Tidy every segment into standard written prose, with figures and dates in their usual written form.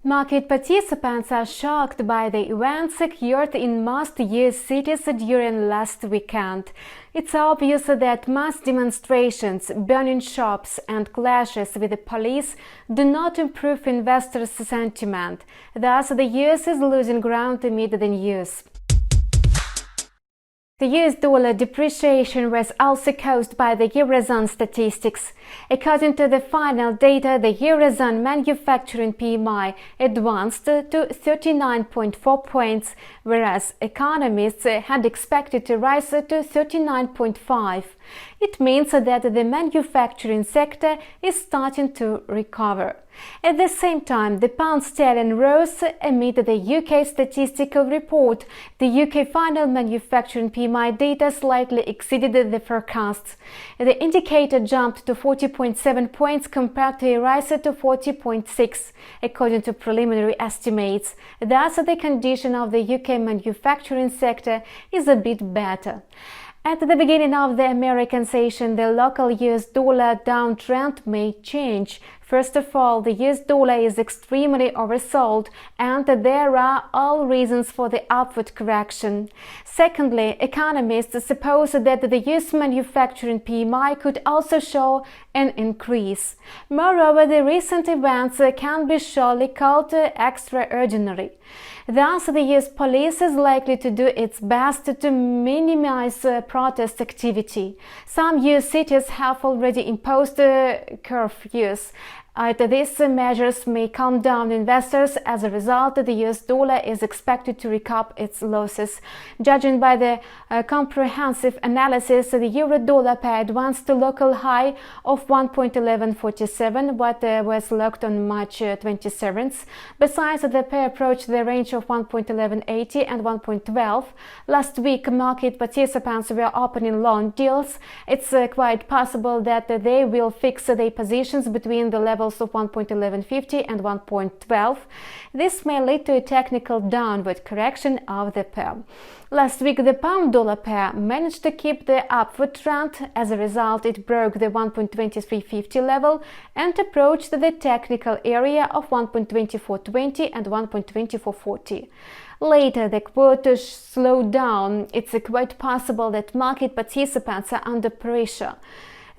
Market participants are shocked by the events occurred in most US cities during last weekend. It's obvious that mass demonstrations, burning shops, and clashes with the police do not improve investors' sentiment. Thus, the US is losing ground amid the news. The US dollar depreciation was also caused by the eurozone statistics. According to the final data, the eurozone manufacturing PMI advanced to 39.4 points, whereas economists had expected to rise to 39.5. It means that the manufacturing sector is starting to recover. At the same time, the pound sterling rose amid the UK statistical report. The UK final manufacturing PMI data slightly exceeded the forecasts. The indicator jumped to 40.7 points compared to a rise to 40.6, according to preliminary estimates. Thus, the condition of the UK manufacturing sector is a bit better. At the beginning of the American session, the local US dollar downtrend may change. First of all, the US dollar is extremely oversold, and there are all reasons for the upward correction. Secondly, economists suppose that the US manufacturing PMI could also show an increase. Moreover, the recent events can be surely called extraordinary. Thus, the US police is likely to do its best to minimize protest activity. Some US cities have already imposed curfews. These measures may calm down investors. As a result, the US dollar is expected to recoup its losses. Judging by the comprehensive analysis, the euro-dollar pair advanced to local high of 1.1147, what was locked on March 27th. Besides, the pair approached the range of 1.1180 and 1.12. Last week, market participants were opening long deals. It's quite possible that they will fix their positions between the levels of 1.1150 and 1.12. This may lead to a technical downward correction of the pair. Last week, the pound-dollar pair managed to keep the upward trend. As a result, it broke the 1.2350 level and approached the technical area of 1.2420 and 1.2440. Later, the quote slowed down. It's quite possible that market participants are under pressure.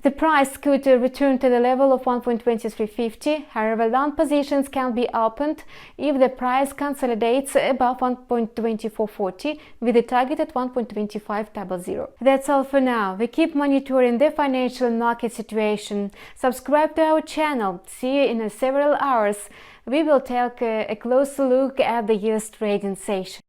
The price could return to the level of 1.2350. However, long positions can be opened if the price consolidates above 1.2440 with a target at 1.2500. That's all for now. We keep monitoring the financial market situation. Subscribe to our channel. See you in several hours. We will take a closer look at the US trading session.